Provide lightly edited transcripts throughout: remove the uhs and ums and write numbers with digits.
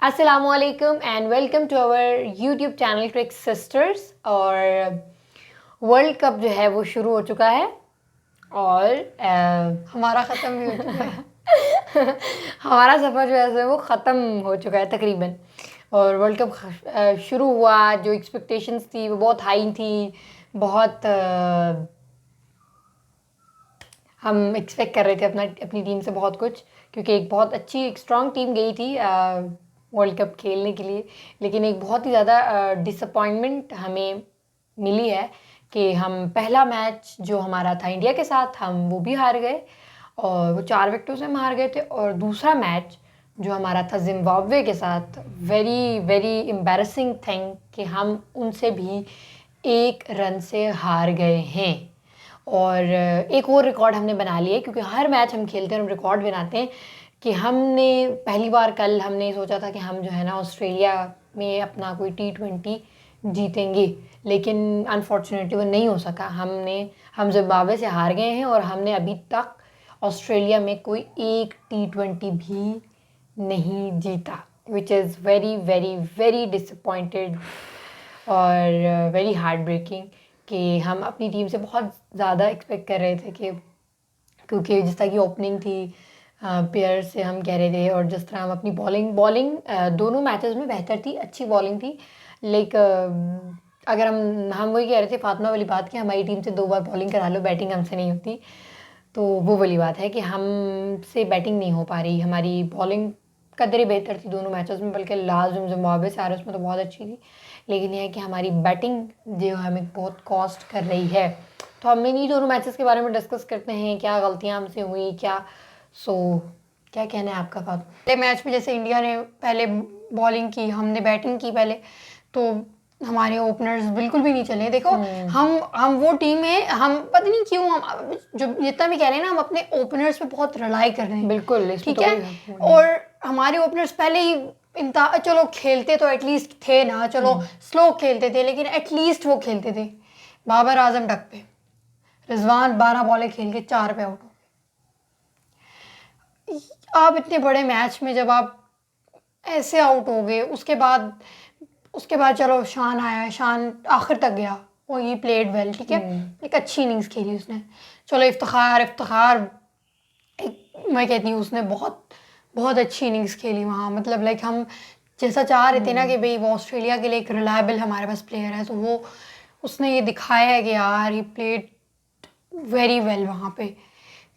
Assalamualaikum and welcome to our YouTube channel Crick Sisters। और world cup जो है वो शुरू हो चुका है और हमारा ख़त्म भी हो चुका है। हमारा सफ़र जो है वो ख़त्म हो चुका है तकरीबन। और वर्ल्ड कप शुरू हुआ, जो एक्सपेक्टेशंस थी वो बहुत हाई थी, बहुत हम एक्सपेक्ट कर रहे थे अपनी टीम से बहुत कुछ, क्योंकि एक बहुत अच्छी एक स्ट्रॉन्ग टीम गई थी वर्ल्ड कप खेलने के लिए। लेकिन एक बहुत ही ज़्यादा डिसअपॉइंटमेंट हमें मिली है कि हम पहला मैच जो हमारा था इंडिया के साथ, हम वो भी हार गए और वो 4 विकेटों से हम हार गए थे। और दूसरा मैच जो हमारा था जिम्बाब्वे के साथ, वेरी वेरी एम्बैरेसिंग थिंग कि हम उनसे भी 1 रन से हार गए हैं। और एक और रिकॉर्ड हमने बना लिया, क्योंकि हर मैच हम खेलते हैं और हम रिकॉर्ड बनाते हैं कि हमने पहली बार कल हमने सोचा था कि हम जो है ना ऑस्ट्रेलिया में अपना कोई T20 जीतेंगे, लेकिन अनफॉर्चुनेटली वो नहीं हो सका। हम जिम्बाब्वे से हार गए हैं और हमने अभी तक ऑस्ट्रेलिया में कोई एक T20 भी नहीं जीता, which is very very very disappointed और वेरी हार्ट ब्रेकिंग कि हम अपनी टीम से बहुत ज़्यादा एक्सपेक्ट कर रहे थे कि, क्योंकि जिस तरह की ओपनिंग थी प्लेयर से हम कह रहे थे, और जिस तरह हम अपनी बॉलिंग दोनों मैचेस में बेहतर थी, अच्छी बॉलिंग थी। अगर हम वही कह रहे थे फातिमा वाली बात कि हमारी टीम से 2 बार बॉलिंग करा लो, बैटिंग हमसे नहीं होती। तो वो वाली बात है कि हमसे बैटिंग नहीं हो पा रही। हमारी बॉलिंग कदरे बेहतर थी दोनों मैचेस में, बल्कि लास्ट जो जिम्बाब्वे से आ रहे उसमें तो बहुत अच्छी थी। लेकिन यह है कि हमारी बैटिंग जो हमें बहुत कॉस्ट कर रही है। तो हम इन्हीं दोनों मैचेस के बारे में डिस्कस करते हैं, क्या गलतियाँ हमसे हुई, क्या क्या कहना है आपका फात? पहले मैच में जैसे इंडिया ने पहले बॉलिंग की, हमने बैटिंग की पहले, तो हमारे ओपनर्स बिल्कुल भी नहीं चले। देखो हम वो टीम है, हम पता नहीं क्यों हम जो जितना भी कह रहे हैं ना, हम अपने ओपनर्स पे बहुत रिलाई कर रहे हैं। बिल्कुल, ठीक है। और हमारे ओपनर्स पहले ही चलो खेलते तो एटलीस्ट थे ना, चलो स्लो खेलते थे लेकिन एटलीस्ट वो खेलते थे। बाबर आजम टक पे, रिजवान 12 बॉलें खेल के 4 पे आउट हो। आप इतने बड़े मैच में जब आप ऐसे आउट हो गए, उसके बाद चलो शान आया, शान आखिर तक गया, वो ही प्लेड वेल, ठीक है, एक अच्छी इनिंग्स खेली उसने। चलो इफ्तिखार एक मैं कहती हूँ उसने बहुत बहुत अच्छी इनिंग्स खेली वहाँ। मतलब लाइक हम जैसा चाह रहे थे ना कि भाई वो ऑस्ट्रेलिया के लिए एक रिलायबल हमारे पास प्लेयर है, तो वो उसने ये दिखाया है कि यार ही प्लेड वेरी वेल वहाँ पे।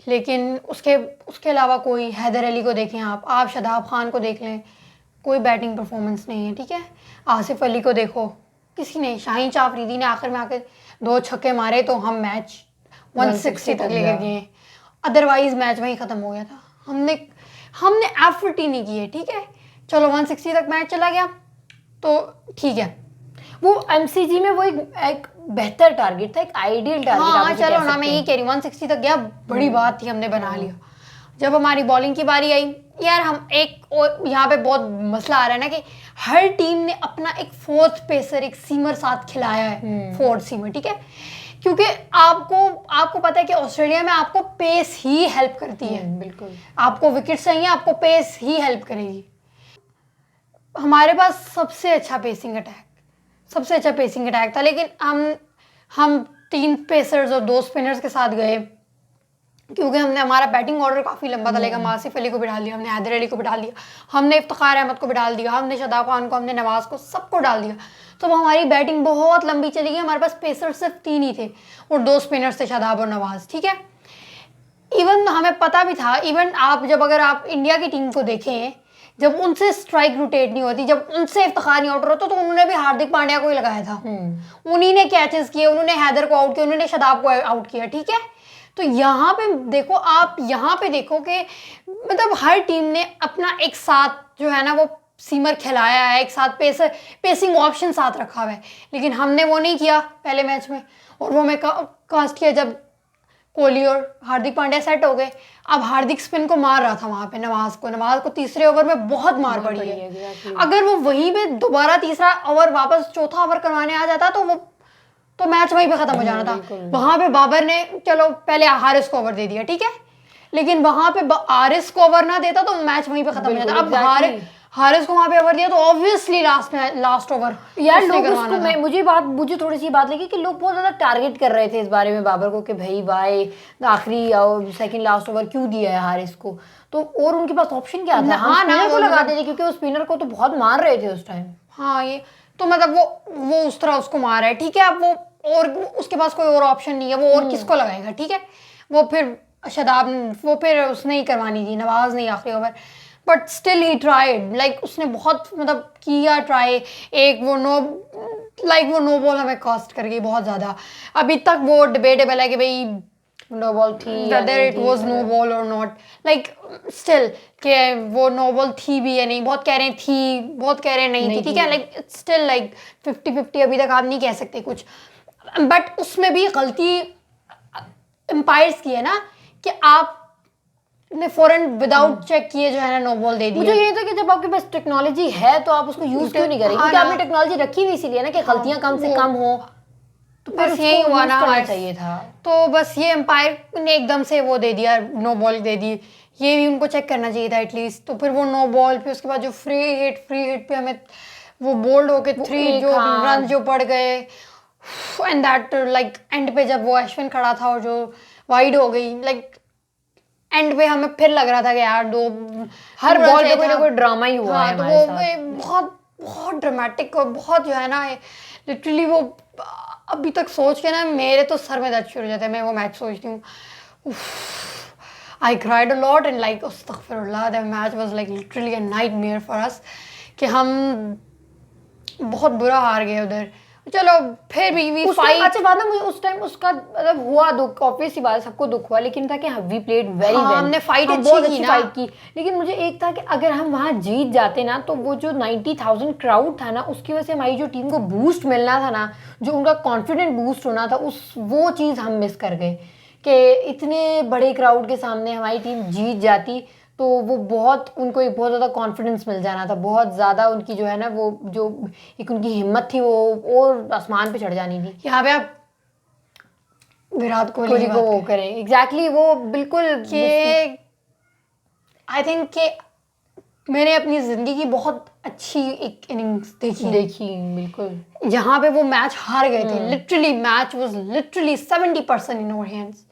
लेकिन उसके अलावा कोई, हैदर अली को देखें आप शादाब खान को देख लें, कोई बैटिंग परफॉर्मेंस नहीं है। ठीक है, आसिफ अली को देखो, किसी ने, शाहीन आफरीदी ने आखिर में आकर 2 छक्के मारे तो हम मैच 160 तक लेकर गए, अदरवाइज मैच वहीं ख़त्म हो गया था। हमने एफर्ट ही नहीं किए। ठीक है, चलो 160 तक मैच चला गया तो ठीक है, वो MCG में वो एक बेहतर टारगेट था, एक आइडियल टारगेट। हाँ चलो ना, मैं यही कह रही हूँ 160 तक गया, बड़ी बात थी, हमने बना लिया। जब हमारी बॉलिंग की बारी आई यार, हम एक और यहाँ पे बहुत मसला आ रहा है ना कि हर टीम ने अपना एक 4th पेसर, एक सीमर साथ खिलाया है, 4th सीमर। ठीक है, क्योंकि आपको पता है कि ऑस्ट्रेलिया में आपको पेस ही हेल्प करती है। बिल्कुल, आपको आपको विकेट चाहिए, आपको पेस ही हेल्प करेगी। हमारे पास सबसे अच्छा पेसिंग अटैक था, लेकिन हम 3 पेसर्स और 2 स्पिनर्स के साथ गए, क्योंकि हमारा बैटिंग ऑर्डर काफ़ी लंबा था। लेकिन हम आसिफ अली को भी डाल दिया, हमने हैदर अली को भी डाल दिया, हमने इफ्तिखार अहमद को भी डाल दिया, हमने शादाब खान को, हमने नवाज़ को, सबको डाल दिया। तो वो हमारी बैटिंग बहुत लंबी चली गई। हमारे पास पेसर सिर्फ 3 ही थे और 2 स्पिनर्स थे, शादाब और नवाज़। ठीक है, इवन हमें पता भी था, इवन अगर आप इंडिया की टीम को देखें, जब उनसे स्ट्राइक रोटेट नहीं होती, जब उनसे इफ्तिखार नहीं आउट होता, तो उन्होंने भी हार्दिक पांड्या को ही लगाया था। उन्हीं ने कैचेस किए, उन्होंने हैदर को आउट किया, उन्होंने शादाब को आउट किया। ठीक है, तो यहाँ पे देखो कि मतलब हर टीम ने अपना एक साथ जो है ना वो सीमर खिलाया है, एक साथ पेसिंग ऑप्शन साथ रखा हुआ है। लेकिन हमने वो नहीं किया पहले मैच में, और वो मैं कास्ट किया जब कोहली और हार्दिक पांड्या सेट हो गए। अब हार्दिक स्पिन को मार रहा था वहाँ पे नवाज को तीसरे ओवर में बहुत मार पड़ी है। अगर वो वहीं पे दोबारा तीसरा ओवर वापस चौथा ओवर करवाने आ जाता तो मैच वहीं पे खत्म हो जाना था। वहां पे बाबर ने चलो पहले हारिस को ओवर दे दिया, ठीक है, लेकिन वहां पे हारिस को ओवर ना देता तो मैच वहीं पे खत्म हो जाता। अब हारिस को वहां पे ओवर दिया तो ऑब्वियसली लास्ट ओवर यार लोग उसको मुझे थोड़ी सी बात लगी कि लोग बहुत ज्यादा टारगेट कर रहे थे इस बारे में बाबर को कि भाई आखिरी सेकंड लास्ट ओवर क्यों दिया है हारिस को, तो और उनके पास ऑप्शन क्या था? हम स्पिनर को लगा देते क्योंकि वो स्पिनर को तो बहुत मार रहे थे उस टाइम। हाँ ये तो मतलब वो उस तरह उसको मार रहा है, ठीक है। अब वो और उसके पास कोई और ऑप्शन नहीं है, वो और किसको लगाएगा, ठीक है। वो फिर शादाब, वो फिर उसने ही करवानी थी, नवाज नहीं आखिरी over, but still he tried, like उसने बहुत मतलब किया ट्राई। एक वो नो बॉल हमें कॉस्ट कर गई बहुत ज़्यादा। अभी तक वो डिबेटेबल है कि भाई नो बॉल थी whether it was no ball or not, like still कि वो नो बॉल थी भी या नहीं, बहुत कह रहे हैं थी, बहुत कह रहे हैं नहीं थी, ठीक है। लाइक स्टिल लाइक 50-50 अभी तक आप नहीं कह सकते कुछ, बट उसमें भी गलती एम्पायर्स की है ना कि आपने फौरन विदाउट चेक किए जो है ना नो बॉल दे दी। मुझे ये था कि जब आपके पास टेक्नोलॉजी है तो आप उसको यूज क्यों नहीं करेंगे, क्योंकि आपने टेक्नोलॉजी रखी भी इसीलिए ना कि गलतियां कम से कम हो, तो बस यही हुआ ना, चाहिए था। तो बस ये एम्पायर ने एकदम से वो दे दिया, नो बॉल दे दी, ये भी उनको चेक करना चाहिए था एटलीस्ट। तो फिर वो नो बॉल, फिर उसके बाद जो फ्री हिट पे हमें वो बोल्ड होके 3 जो रन जो पड़ गए, एंड दैट लाइक एंड पे जब वो अश्विन खड़ा था और जो वाइड हो गई, लाइक एंड पे हमें फिर लग रहा था कि यार हर बॉल पे कोई ना कोई ड्रामा ही हुआ है। तो वो बहुत बहुत ड्रामेटिक और बहुत जो है ना लिटरली वो अभी तक सोच के ना मेरे तो सर में दर्द शुरू हो जाता है। मैं वो मैच सोचती हूँ, I cried a lot and like अस्तगफिरुल्लाह, that match was like literally a nightmare for us कि हम बहुत बुरा हार गए उधर। चलो फिर भी वी फाइट। अच्छा बात ना, मुझे उस टाइम उसका मतलब हुआ दुख, ऑब्वियसली बात, सबको दुख हुआ, लेकिन था कि वी प्लेड वेरी वेल, हमने फाइट बहुत अच्छी ना फाइट की। लेकिन मुझे एक था कि अगर हम वहां जीत जाते ना तो वो जो 90,000 क्राउड था ना, उसकी वजह से हमारी जो टीम को बूस्ट मिलना था ना, जो उनका कॉन्फिडेंट बूस्ट होना था, वो चीज़ हम मिस कर गए कि इतने बड़े क्राउड के सामने हमारी टीम जीत जाती तो वो बहुत उनको एक बहुत ज़्यादा कॉन्फिडेंस मिल जाना था, बहुत ज़्यादा उनकी जो है ना वो जो एक उनकी हिम्मत थी वो और आसमान पे चढ़ जानी थी। यहाँ पे आप विराट कोहली को वो करें एग्जैक्टली वो बिल्कुल कि आई थिंक कि मैंने अपनी ज़िंदगी की बहुत अच्छी एक इनिंग्स देखी बिल्कुल, जहाँ पे वो मैच हार गए थे। Literally match was literally 70% in our hands.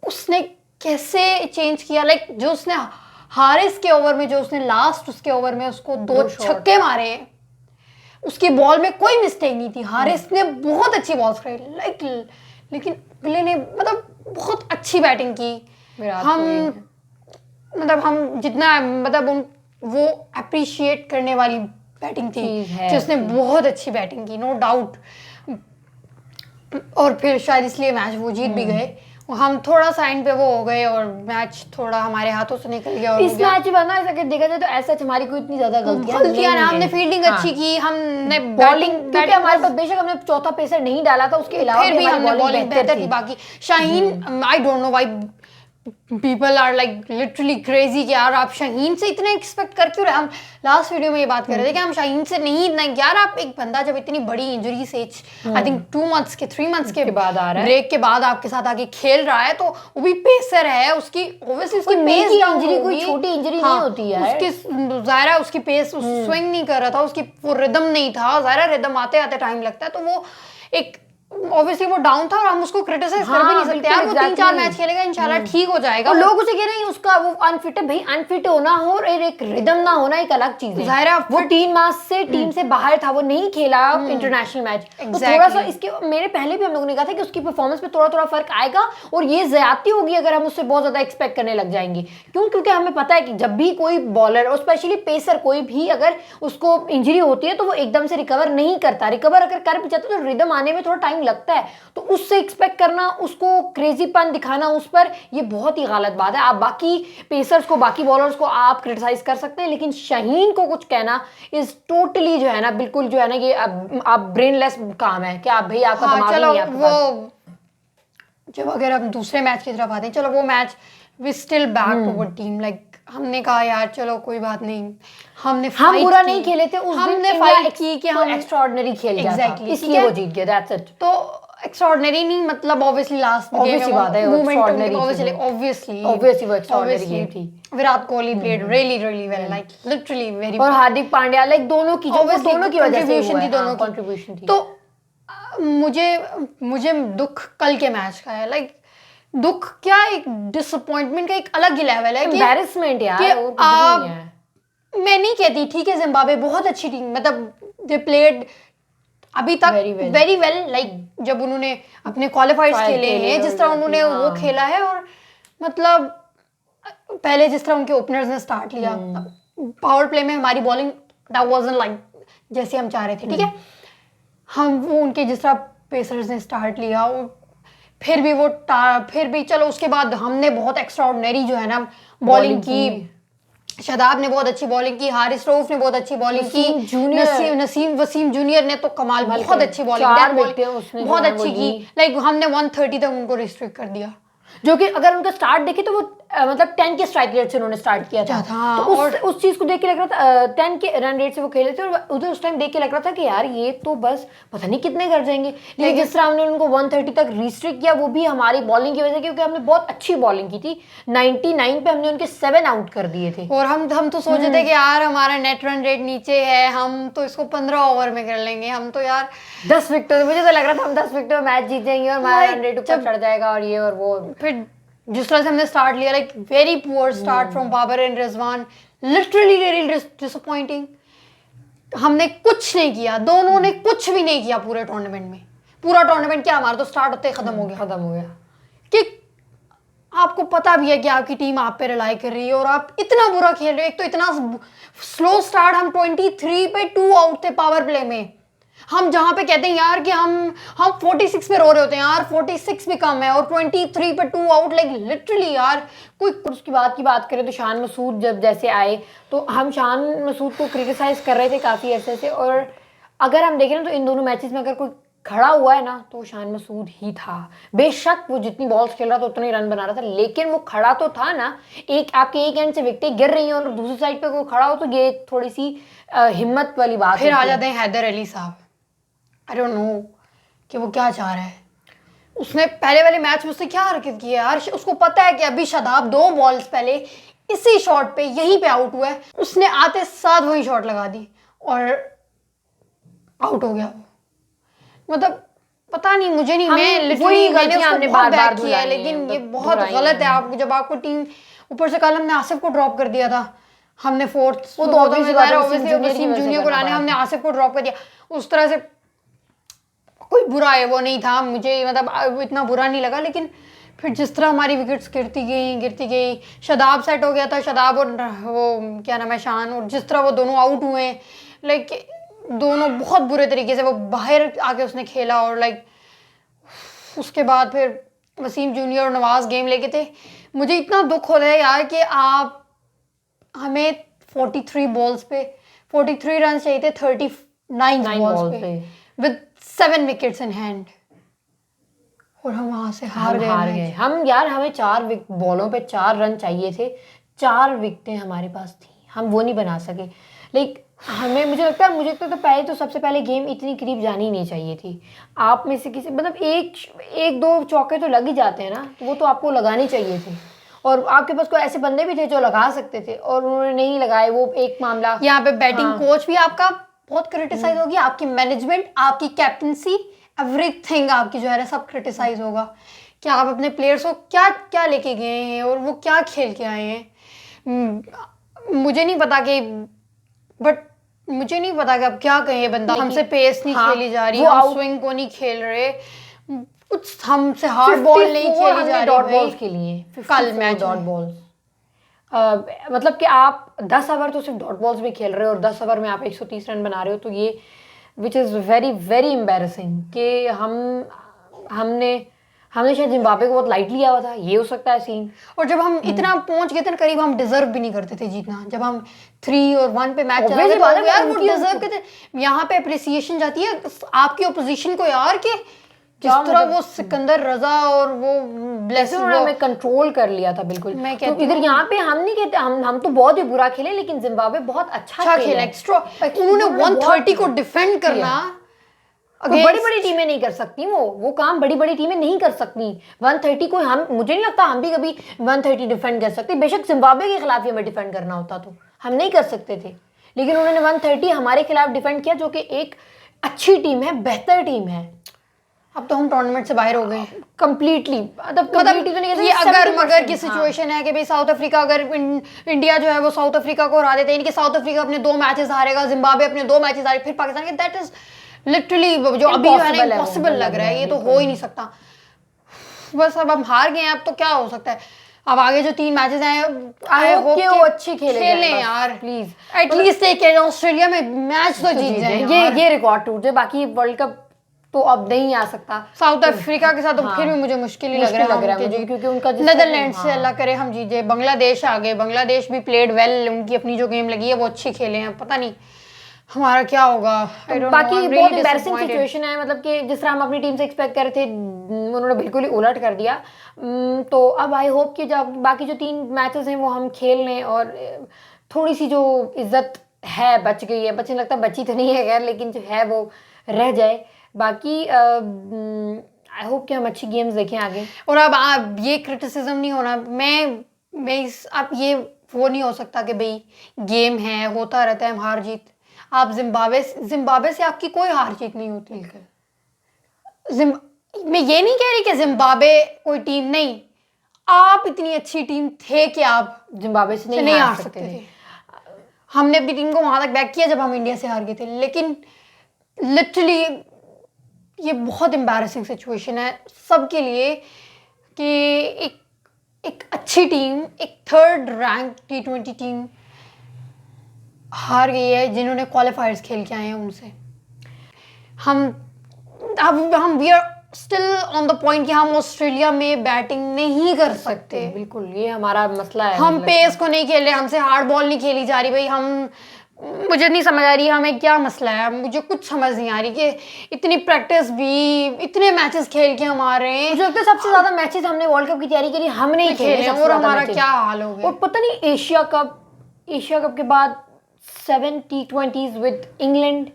उसने कैसे चेंज किया, लाइक जो उसने हारिस के ओवर में, जो उसने लास्ट उसके ओवर में उसको 2 छक्के मारे, उसकी बॉल में कोई मिस्टेक नहीं थी। हारिस ने बहुत अच्छी बॉल्स खेली, लाइक लेकिन पिले ने मतलब बहुत अच्छी बैटिंग की। हम जितना मतलब वो अप्रिशिएट करने वाली बैटिंग थी कि उसने बहुत अच्छी बैटिंग की, नो डाउट। और फिर शायद इसलिए मैच वो जीत भी गए। हम थोड़ा सा एंड पे वो हो गए और मैच थोड़ा हमारे हाथों से निकल गया। और इस मैच में ना अगर देखा जाए तो ऐसा हमारी कोई इतनी ज्यादा गलतियां ना, हमने फील्डिंग अच्छी की, हमने बॉलिंग, क्योंकि हमारे पास बेशक हमने चौथा पेसर नहीं डाला था, उसके अलावा फिर भी हमने बॉलिंग बेहतर थी। बाकी Shaheen, I don't know why people are like literally crazy कि यार आप शाहीन से इतना एक्सपेक्ट कर क्यों रहे। हम लास्ट वीडियो में ये बात कर रहे थे कि हम शाहीन से नहीं इतना, यार आप एक बंदा जब इतनी बड़ी इंजरी से आई थिंक 3 मंथ्स के बाद आ रहा है, ब्रेक के बाद आपके साथ आके खेल रहा है, तो वो भी पेसर है, उसकी ऑब्वियसली उसकी पेस इंजरी कोई छोटी इंजरी नहीं होती है। उसकी ज़ाहिर उसकी पेस स्विंग नहीं कर रहा था, उसकी वो रिदम नहीं था, ज़ाहिर रिदम आते आते टाइम लगता है, तो वो एक ऑब्वियसली वो डाउन था और हम उसको क्रिटिसाइज कर भी नहीं सकते यार। वो 3-4 मैच खेलेगा, इंशाल्लाह ठीक हो जाएगा। और लोग उसे कह रहे हैं उसका वो अनफिट है, भाई अनफिट होना हो और एक रिदम ना होना एक अलग चीज है। ज़ाहिर वो 3 मास से टीम से बाहर था, वो नहीं खेला इंटरनेशनल मैच, तो थोड़ा सा इसके मेरे पहले भी हम लोगों ने कहा था कि उसकी परफॉर्मेंस पे थोड़ा थोड़ा फर्क आएगा और ये ज्यादती होगी अगर हम उससे बहुत ज्यादा एक्सपेक्ट करने लग जाएंगे। क्यों? क्योंकि हमें पता है कि जब भी कोई बॉलर और स्पेशली पेसर कोई भी अगर उसको इंजरी होती है तो वो एकदम से रिकवर नहीं करता, रिकवर अगर कर भी जाता है तो रिदम आने में थोड़ा टाइम लगता है, तो उससे एक्सपेक्ट करना, उसको क्रेजीपन दिखाना उस पर, ये बहुत ही गलत बात है। आप बाकी पेसर्स को, बाकी बॉलर्स को आप क्रिटिसाइज कर सकते हैं, लेकिन शाहीन को कुछ कहना इज टोटली जो है ना बिल्कुल जो है ना ये आप ब्रेनलेस काम है कि आप भाई आपका दिमाग नहीं है आपके पास। जब अगर हम दूसरे मैच की तरफ आते हैं, चलो वो match we still back to our team, like हमने कहा यार चलो कोई बात नहीं, हम बुरा नहीं खेले थे उस दिन, हमने फाइट की कि हम एक्स्ट्राऑर्डिनरी खेल गया था, इसलिए वो जीत गया, दैट्स इट। तो एक्स्ट्राऑर्डिनरी नहीं, मतलब ऑब्वियसली लास्ट Obvious सी बात है, extraordinary थी वो। ऑब्वियसली Obviously वो extraordinary game थी। Virat Kohli played really well, like literally very, और हार्दिक पांड्या, लाइक दोनों की, जो वो Obviously, दोनों की वजह से contribution हुआ थी है, दोनों की। कंट्रीब्यूशन थी। तो मुझे दुख कल के मैच का है, लाइक दुख क्या, एक डिसअपॉइंटमेंट का एक अलग ही लेवल है कि एम्बैरेसमेंट यार, कि और कुछ भी आप, नहीं है। मैं नहीं कहती, ठीक है जिम्बाब्वे बहुत अच्छी टीम, मतलब दे प्लेड अभी तक वेरी वेल, लाइक जब उन्होंने अपने क्वालिफायर्स खेले हैं, जिस तरह उन्होंने वो खेला है, और मतलब पहले जिस तरह उनके ओपनर्स ने स्टार्ट लिया, पावर प्ले में हमारी बॉलिंग दैट वाजंट लाइक जैसे हम चाह रहे थे, ठीक है, हम वो उनके जिस तरह पेसर्स ने स्टार्ट लिया, फिर भी चलो, उसके बाद हमने बहुत एक्स्ट्राऑर्डिनरी जो है ना बॉलिंग की। शादाब ने बहुत अच्छी बॉलिंग की, हारिस रऊफ ने बहुत अच्छी बॉलिंग की, वसीम जूनियर ने तो कमाल, बहुत अच्छी बॉलिंग, बहुत अच्छी की, लाइक हमने 130 तक उनको रिस्ट्रिक्ट कर दिया, जो कि अगर उनका स्टार्ट देखे तो वो मतलब 10 के स्ट्राइक रेट से उन्होंने स्टार्ट किया था। तो उस चीज को देख के लग रहा था 10 के रन रेट से वो खेले थे, और उधर उस टाइम देख के लग रहा था कि यार ये तो बस पता नहीं कितने कर जाएंगे, लेकिन जिस तरह हमने उनको 130 तक रिस्ट्रिक्ट किया, वो भी हमारी बॉलिंग की वजह से, क्योंकि हमने बहुत अच्छी बॉलिंग की थी। 99 पे हमने उनके 7 आउट कर दिए थे, और हम तो सोचे थे कि यार हमारा नेट रन रेट नीचे है, हम तो इसको 15 ओवर में कर लेंगे, हम तो यार 10 विकेट, मुझे तो लग रहा था हम 10 विकेट में मैच जीत जाएंगे और हमारा रन रेट ऊपर चढ़ जाएगा, और ये और वो। फिर जिस तरह से हमने स्टार्ट लिया, like very poor start from Babar and Rizwan, literally very disappointing. हमने कुछ नहीं किया, दोनों ने कुछ भी नहीं किया पूरे टूर्नामेंट में। पूरा टूर्नामेंट क्या, हमारा तो स्टार्ट होते ही खत्म हो गया कि आपको पता भी है कि आपकी टीम आप पे रिलाई कर रही है और आप इतना बुरा खेल रहे हो। एक तो इतना स्लो स्टार्ट, हम 23 पे 2 आउट थे पावर प्ले में। हम जहां पे कहते हैं यार कि हम 46 पे रो रहे होते हैं यार, 46 भी कम है, और 23 पे 2 आउट, लाइक लिटरली यार। कोई उसकी बात करें तो शान मसूद जब जैसे आए तो हम शान मसूद को क्रिटिसाइज कर रहे थे काफ़ी ऐसे से, और अगर हम देखें ना तो इन दोनों मैचेस में अगर कोई खड़ा हुआ है ना तो शान मसूद ही था। बेशक वो जितनी बॉल्स खेल रहा था उतने रन बना रहा था, लेकिन वो खड़ा तो था ना। आपके एक एंड से विकेटें गिर रही हैं और दूसरी साइड पे कोई खड़ा हो तो ये थोड़ी सी हिम्मत वाली बात। फिर आ जाते हैं हैदर अली साहब, आई डोंट नो कि वो क्या चाह रहा है। उसने पहले वाले मैच में उसने क्या हरकत की है यार, उसको पता है कि अभी शादाब 2 बॉल्स पहले इसी शॉट पे यहीं पे आउट हुआ है, उसने आते साथ वही शॉट लगा दी और आउट हो गया वो। मतलब पता नहीं, मुझे नहीं, मैं लिटरली मैंने उसको बहुत बैक किया है, लेकिन ये बहुत गलत है। आपको जब आपको टीम ऊपर से, कल हमने आसिफ को ड्रॉप कर दिया था, हमने फोर्थ, वो तो ऑब्वियसली वसीम जूनियर को लाने, हमने आसिफ को ड्रॉप कर दिया। उस तरह से कोई बुरा है वो नहीं था, मुझे मतलब इतना बुरा नहीं लगा, लेकिन फिर जिस तरह हमारी विकेट्स गिरती गई, शादाब सेट हो गया था, शादाब और वो क्या नाम है शान, और जिस तरह वो दोनों आउट हुए, लाइक दोनों बहुत बुरे तरीके से वो बाहर आके उसने खेला, और लाइक उसके बाद फिर वसीम जूनियर और नवाज गेम लेके थे। मुझे इतना दुख हो रहा है यार कि आप हमें 43 बॉल्स पे 43 रन चाहिए थे 39 बॉल्स पे विद 7 विकेट्स इन हैंड, और हम वहां से हार गए। हम यार, हमें 4 बॉलों पे 4 रन चाहिए थे, 4 विकेटें हमारे पास थी, हम वो नहीं बना सके। लाइक हमें, मुझे लगता है पहले तो सबसे पहले गेम इतनी करीब जानी नहीं चाहिए थी। आप में से किसी, मतलब एक दो चौके तो लग ही जाते हैं ना, वो तो आपको लगाने चाहिए थे, और आपके पास कोई ऐसे बंदे भी थे जो लगा सकते थे और उन्होंने नहीं लगाए। वो एक मामला। यहाँ पे बैटिंग कोच भी आपका बहुत क्रिटिसाइज होगी, आपकी मैनेजमेंट, आपकी कैप्टनसी, एवरीथिंग आपकी जो है ना सब क्रिटिसाइज होगा कि आप अपने प्लेयर्स को क्या क्या लेके गए हैं और वो क्या खेल के आए हैं। मुझे नहीं पता कि अब क्या कहे बंदा, हमसे पेस नहीं खेली जा रही, हम स्विंग को नहीं खेल रहे, कुछ हमसे हार्ड बॉल नहीं खेली जा रही। डॉट बॉल्स खेलिए कल मैच, डॉट बॉल्स, मतलब कि आप 10 ओवर तो सिर्फ डॉट बॉल्स भी खेल रहे हो और 10 ओवर में आप 130 रन बना रहे हो, तो ये which is very very embarrassing कि हमने शायद जिम्बाब्वे को बहुत लाइटली लिया हुआ था, ये हो सकता है सीन। और जब हम इतना पहुंच गए थे करीब, हम डिजर्व भी नहीं करते थे जीतना। जब हम 3 और 1 पे मैच चला गया तो यार वो डिजर्व करते। यहाँ पे अप्रिसिएशन जाती है आपकी ओपोजिशन को यार, कि जिस तरह वो सिकंदर रजा और वो ब्लेसिंग उन्होंने कंट्रोल कर लिया था बिल्कुल। मैं कहती हूं इधर यहाँ पे हम नहीं कहते, हम तो बहुत ही बुरा खेले, लेकिन जिम्बाब्वे बहुत अच्छा खेला। एक्स्ट्रा उन्होंने 130 को डिफेंड करना, Against- बड़ी बड़ी टीमें नहीं कर सकती, वो काम बड़ी बड़ी टीमें नहीं कर सकती। 130 को हम, मुझे नहीं लगता हम भी कभी 130 डिफेंड कर सकते। बेशक जिम्बाब्वे के खिलाफ ही हमें डिफेंड करना होता तो हम नहीं कर सकते थे, लेकिन उन्होंने 130 हमारे खिलाफ डिफेंड किया, जो कि एक अच्छी टीम है, बेहतर टीम है। अब तो हम टूर्नामेंट से बाहर हो गए कंप्लीटली, मतलब मतलब तो नहीं कह ये सकते, अगर 70%, मगर की हाँ। सिचुएशन है कि भाई साउथ अफ्रीका, अगर इंडिया जो है वो साउथ अफ्रीका को हरा देते हैं, इनके साउथ अफ्रीका अपने 2 मैचेस हारेगा, जिम्बाब्वे अपने 2 मैचेस हारे, फिर पाकिस्तान के, दैट इज लिटरली जो अभी जो है ना Impossible है वो, इम्पॉसिबल लग रहा है, ये तो हो ही नहीं सकता। बस अब हम हार गए हैं, अब तो क्या हो सकता है। अब आगे जो 3 मैचेस हैं, I hope कि वो अच्छी खेले खेलें यार, प्लीज, एटलीस्ट एक ऑस्ट्रेलिया में मैच तो जीत जाए यार। ये रिकॉर्ड टूट जाए, बाकी वर्ल्ड कप तो अब नहीं आ सकता। साउथ अफ्रीका के साथ तो हाँ, फिर भी मुझे मुश्किल ही लग मुश्किल रहा लग रहा है है मुझे, क्योंकि उनका नेदरलैंड से अल्लाह करे हम जीत जाए। बांग्लादेश आ गए, बांग्लादेश भी प्लेड वेल, उनकी अपनी जो गेम लगी है वो अच्छी खेले हैं, पता नहीं हमारा क्या होगा। बाकी बहुत एम्बैरेसिंग सिचुएशन है, मतलब कि जिस तरह हम अपनी टीम से एक्सपेक्ट कर रहे थे उन्होंने बिल्कुल ही उलट कर दिया। तो अब आई होप कि जब बाकी जो 3 मैचेस हैं वो हम खेल लें और थोड़ी सी जो इज्जत है बच गई है, बचने लगता है बची तो नहीं है खैर, लेकिन जो है वो रह जाए। बाकी आई होप कि हम अच्छी गेम्स देखें आगे। और अब ये क्रिटिसिज्म नहीं होना, मैं इस अब ये वो नहीं हो सकता कि भाई गेम है, होता रहता है हार जीत। आप जिम्बाब्वे से आपकी कोई हार जीत नहीं होती। मैं ये नहीं कह रही कि जिम्बाब्वे कोई टीम नहीं, आप इतनी अच्छी टीम थे कि आप जिम्बाब्वे से नहीं हार सकते थे। हमने अपनी टीम को वहां तक बैक किया जब हम इंडिया से हार गए थे, लेकिन लिटरली ये बहुत एम्बैरेसिंग सिचुएशन है सबके लिए कि एक अच्छी टीम, एक 3rd रैंक T20 टीम हार गई है, जिन्होंने क्वालिफायर्स खेल के आए हैं उनसे। हम we are still on the point कि हम ऑस्ट्रेलिया में बैटिंग नहीं कर सकते। बिल्कुल, ये हमारा मसला है। हम पेस को नहीं खेल रहे, हमसे हार्ड बॉल नहीं खेली जा रही भाई। मुझे नहीं समझ आ रही हमें क्या मसला है, मुझे कुछ समझ नहीं आ रही कि इतनी प्रैक्टिस भी, इतने मैचेस खेल के हम आ रहे हैं। मुझे लगता है सबसे ज्यादा मैचेस हमने वर्ल्ड कप की तैयारी के लिए हमने ही खेले और हमारा क्या हाल हो गया। और पता नहीं एशिया कप के बाद 7 T20s विद इंग्लैंड,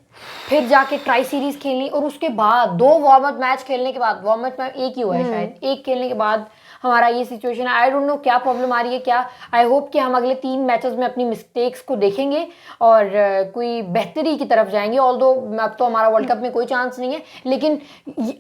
फिर जाके ट्राई सीरीज खेलनी, और उसके बाद 2 वार्म अप मैच खेलने के बाद, वार्म अप मैच एक ही हुआ है शायद, एक खेलने के बाद हमारा ये सिचुएशन है। आई डोंट नो क्या प्रॉब्लम आ रही है क्या। आई होप कि हम अगले 3 मैचेस में अपनी मिस्टेक्स को देखेंगे और कोई बेहतरी की तरफ जाएंगे। ऑल्दो अब तो हमारा वर्ल्ड कप में कोई चांस नहीं है, लेकिन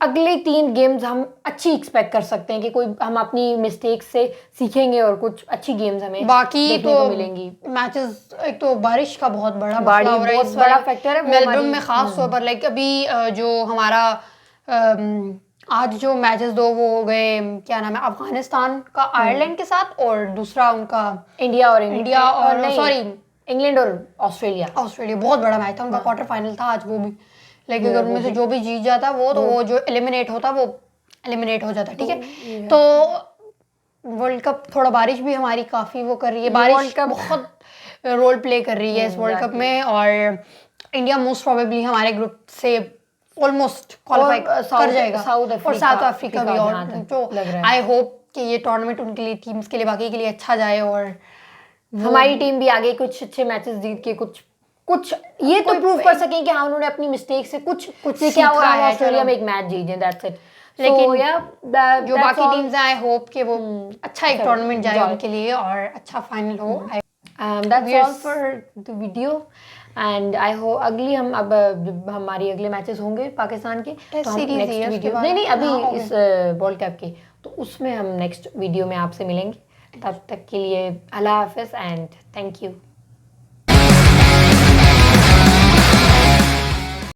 अगले 3 गेम्स हम अच्छी एक्सपेक्ट कर सकते हैं कि कोई हम अपनी मिस्टेक्स से सीखेंगे और कुछ अच्छी गेम्स हमें बाकी देखने तो को मिलेंगी। मैचेस, एक तो बारिश का बहुत बड़ा बहुत बड़ा फैक्टर है मेलबर्न में, खास तौर पर। लाइक अभी जो हमारा आज जो मैचेस 2 वो हो गए, क्या नाम है, अफगानिस्तान का आयरलैंड के साथ, और दूसरा उनका इंडिया और सॉरी इंग्लैंड और ऑस्ट्रेलिया। बहुत बड़ा मैच था उनका, क्वार्टर फाइनल था आज वो भी। लाइक अगर उनमें से जो भी जीत जाता वो तो वो जो एलिमिनेट होता वो एलिमिनेट हो जाता, ठीक है। तो वर्ल्ड कप थोड़ा बारिश भी हमारी काफ़ी वो कर रही है, बारिश का बहुत रोल प्ले कर रही है इस वर्ल्ड कप में, और इंडिया मोस्ट प्रोबेबली हमारे ग्रुप से ऑलमोस्ट क्वालिफाई कर जाएगा, और साउथ अफ्रीका भी। और तो आई होप कि ये टूर्नामेंट उनके लिए, टीम्स के लिए, बाकी के लिए अच्छा जाए, और हमारी टीम भी आगे कुछ अच्छे मैचेस जीत के कुछ ये तो प्रूव कर सकें कि हाँ उन्होंने अपनी मिस्टेक से कुछ सीखा और हम ऑस्ट्रेलिया में एक मैच जीत जाए, दैट्स इट। लेकिन जो बाकी टीम्स हैं, आई होप कि वो अच्छा एक टूर्नामेंट जाए उनके लिए और अच्छा फाइनल हो। That's all for the video and I hope अगली हम अब हमारी अगले मैचेस होंगे पाकिस्तान के, तो हम नेक्स्ट वीडियो नहीं अभी इस वर्ल्ड कप के, तो उसमें हम नेक्स्ट वीडियो में आपसे मिलेंगे। तब तक के लिए अल्लाह हाफिज़ एंड थैंक यू।